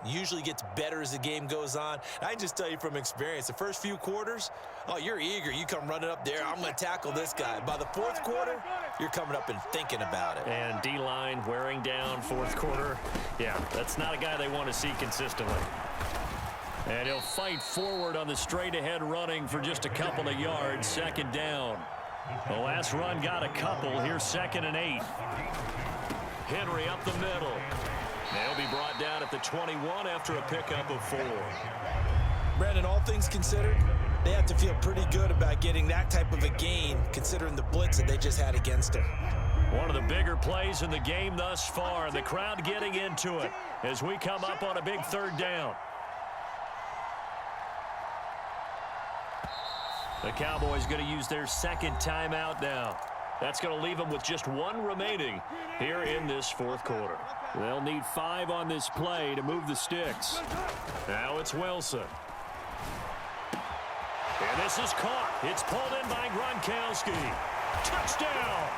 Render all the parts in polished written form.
Usually gets better as the game goes on. And I can just tell you from experience, the first few quarters, oh, you're eager. You come running up there, I'm going to tackle this guy. By the fourth quarter, you're coming up and thinking about it. And D-line wearing down fourth quarter. Yeah, that's not a guy they want to see consistently. And he'll fight forward on the straight-ahead running for just a couple of yards. Second down. The last run got a couple. Here's 2nd and 8. Henry up the middle. They'll be brought down at the 21 after a pickup of 4. Brandon, all things considered, they have to feel pretty good about getting that type of a gain considering the blitz that they just had against them. One of the bigger plays in the game thus far. The crowd getting into it as we come up on a big 3rd down. The Cowboys going to use their 2nd timeout now. That's going to leave them with just 1 remaining here in this 4th quarter. They'll need 5 on this play to move the sticks. Now it's Wilson. And this is caught. It's pulled in by Gronkowski. Touchdown!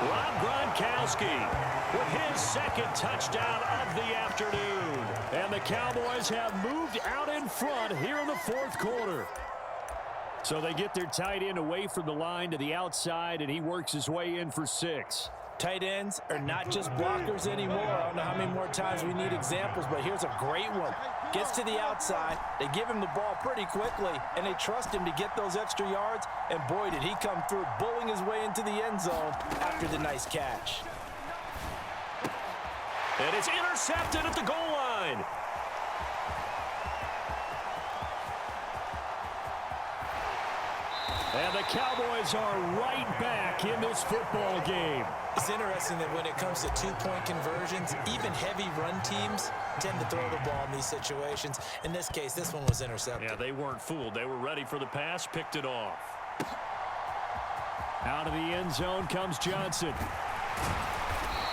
Rob Gronkowski with his 2nd touchdown of the afternoon. And the Cowboys have moved out in front here in the 4th quarter. So they get their tight end away from the line to the outside, and he works his way in for 6. Tight ends are not just blockers anymore. I don't know how many more times we need examples, but here's a great one. Gets to the outside, they give him the ball pretty quickly, and they trust him to get those extra yards, and boy, did he come through, bullying his way into the end zone after the nice catch. And it's intercepted at the goal line. And the Cowboys are right back in this football game. It's interesting that when it comes to 2-point conversions, even heavy run teams tend to throw the ball in these situations. In this case, this one was intercepted. Yeah, they weren't fooled. They were ready for the pass, picked it off. Out of the end zone comes Johnson.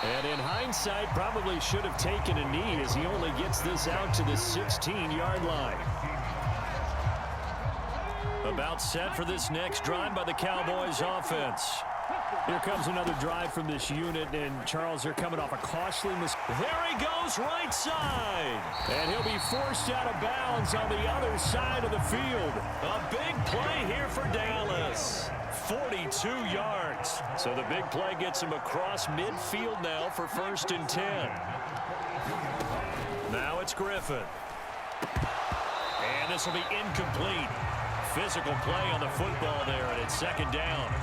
And in hindsight, probably should have taken a knee as he only gets this out to the 16-yard line. About set for this next drive by the Cowboys offense. Here comes another drive from this unit, and Charles, they're coming off a costly mistake. There he goes, right side. And he'll be forced out of bounds on the other side of the field. A big play here for Dallas. 42 yards. So the big play gets him across midfield now for 1st and 10. Now it's Griffin. And this will be incomplete. Physical play on the football there, and it's 2nd down.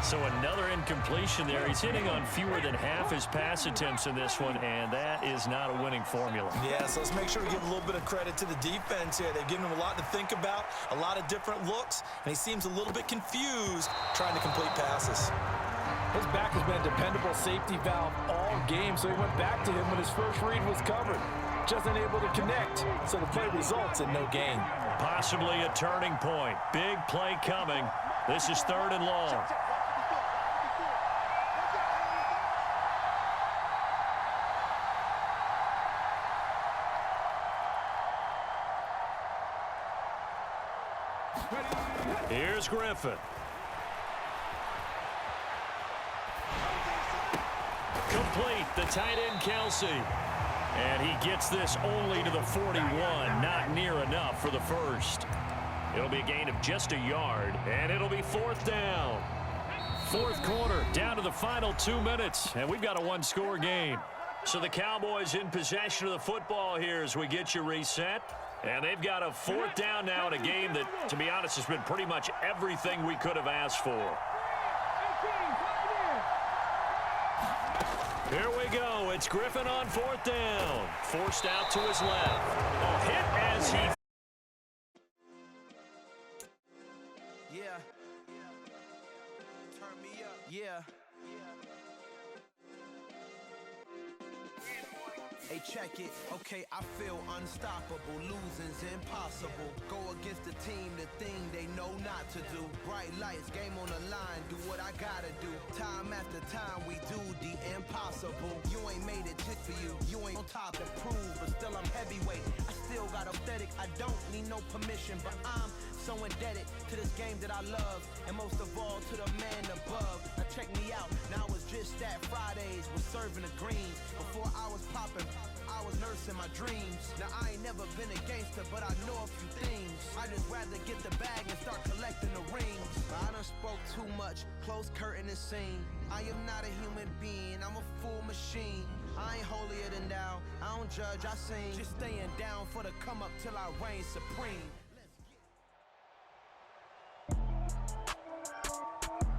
So another incompletion there. He's hitting on fewer than half his pass attempts in this one, and that is not a winning formula. Yeah, so let's make sure we give a little bit of credit to the defense here. They've given him a lot to think about, a lot of different looks, and he seems a little bit confused trying to complete passes. His back has been a dependable safety valve all game, so he went back to him when his first read was covered. Just unable to connect, so the play results in no gain. Possibly a turning point. Big play coming. This is 3rd and long. Here's Griffin. Complete, the tight end Kelsey. And he gets this only to the 41, not near enough for the 1st. It'll be a gain of just a yard, and it'll be 4th down. 4th quarter, down to the final 2 minutes, and we've got a 1-score game. So the Cowboys in possession of the football here as we get you reset. And they've got a 4th down now in a game that, to be honest, has been pretty much everything we could have asked for. Here we go. It's Griffin on 4th down. Forced out to his left. A hit as he... Yeah. Turn me up. Yeah. Hey, check it. Okay, I feel unstoppable. Losing's impossible. Go against the team, the thing they know not to do. Bright lights, game on the line. Do what I gotta do. Time after time, we do the impossible. You ain't made it just for you. You ain't on top to prove, but still I'm heavyweight. I still got aesthetic. I don't need no permission, but I'm so indebted to this game that I love, and most of all to the man above. Now check me out. Now it's just that Fridays was serving the green. Before I was popping, I was nursing my dreams. Now I ain't never been a gangster, but I know a few things. I just rather get the bag and start collecting the rings. But I done spoke too much, close curtain and scene. I am not a human being, I'm a full machine. I ain't holier than thou, I don't judge, I sing. Just staying down for the come up till I reign supreme.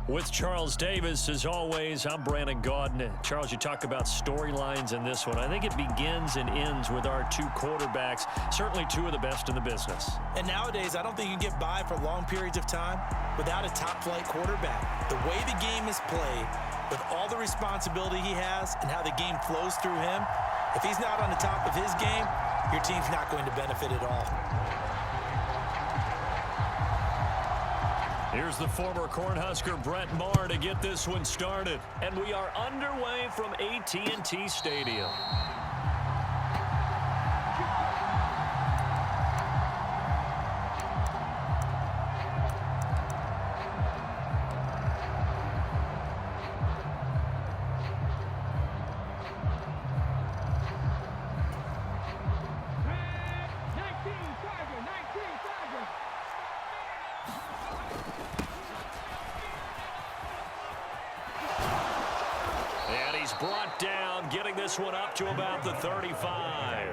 With Charles Davis, as always, I'm Brandon Gaudin. Charles, you talk about storylines in this one. I think it begins and ends with our two quarterbacks, certainly two of the best in the business. And nowadays, I don't think you can get by for long periods of time without a top-flight quarterback. The way the game is played, with all the responsibility he has and how the game flows through him, if he's not on the top of his game, your team's not going to benefit at all. Here's the former Cornhusker Brett Maher to get this one started. And we are underway from AT&T Stadium. Brought down, getting this one up to about the 35.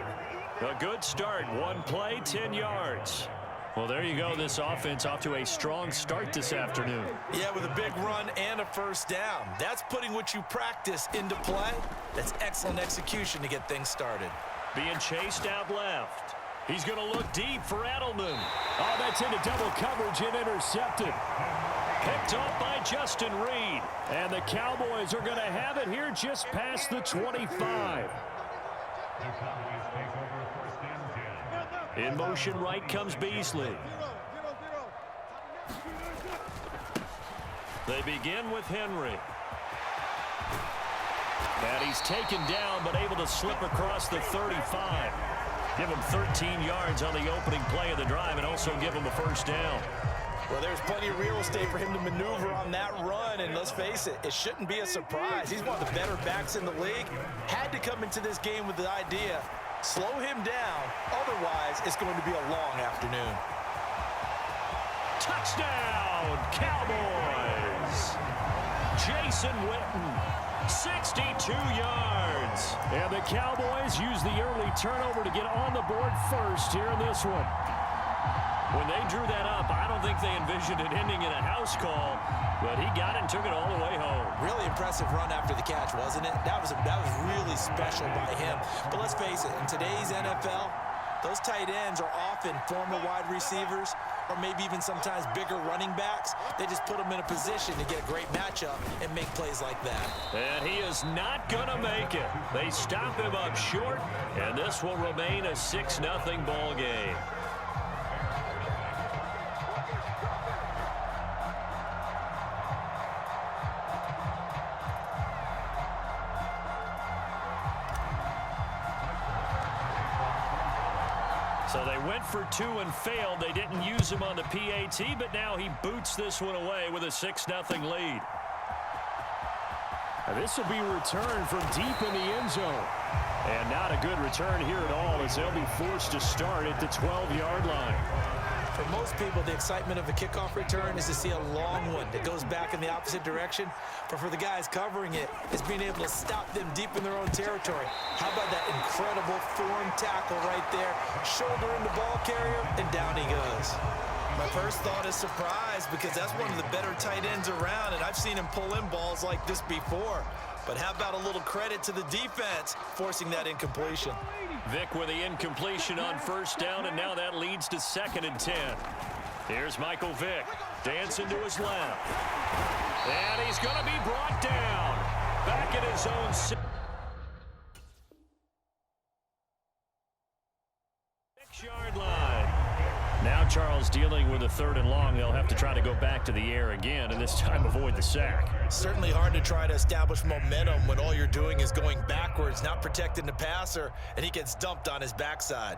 A good start. One play, 10 yards. Well, there you go. This offense off to a strong start this afternoon. Yeah, with a big run and a first down. That's putting what you practice into play. That's excellent execution to get things started. Being chased out left. He's going to look deep for Edelman. Oh, that's into double coverage and intercepted. Picked off by Justin Reed. And the Cowboys are going to have it here just past the 25. In motion right comes Beasley. They begin with Henry. And he's taken down but able to slip across the 35. Give him 13 yards on the opening play of the drive and also give him a first down. Well, there's plenty of real estate for him to maneuver on that run, and let's face it, it shouldn't be a surprise. He's one of the better backs in the league. Had to come into this game with the idea, slow him down, otherwise it's going to be a long afternoon. Touchdown, Cowboys! Jason Witten, 62 yards. And the Cowboys use the early turnover to get on the board first here in this one. When they drew that up, I don't think they envisioned it ending in a house call, but he got it and took it all the way home. Really impressive run after the catch, wasn't it? That was really special by him. But let's face it, in today's NFL, those tight ends are often former wide receivers or maybe even sometimes bigger running backs. They just put them in a position to get a great matchup and make plays like that. And he is not going to make it. They stop him up short, and this will remain a 6-0 ball game. So they went for two and failed. They didn't use him on the PAT, but now he boots this one away with a 6-0 lead. And this will be returned from deep in the end zone. And not a good return here at all as they'll be forced to start at the 12-yard line. For most people, the excitement of a kickoff return is to see a long one that goes back in the opposite direction. But for the guys covering it, it's being able to stop them deep in their own territory. How about that incredible form tackle right there? Shoulder in the ball carrier, and down he goes. My first thought is surprise because that's one of the better tight ends around, and I've seen him pull in balls like this before. But how about a little credit to the defense forcing that incompletion? Vick with the incompletion on first down, and now that leads to 2nd and 10. Here's Michael Vick, dancing to his left. And he's going to be brought down. Back at his own 6-yard line. Now Charles dealing with a 3rd and long. They'll have to try to go back to the air again, and this time avoid the sack. Certainly hard to try to establish momentum when all you're doing is going backwards, not protecting the passer, and he gets dumped on his backside.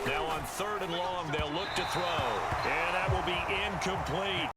Now on on 3rd and long. They'll look to throw. And that will be incomplete.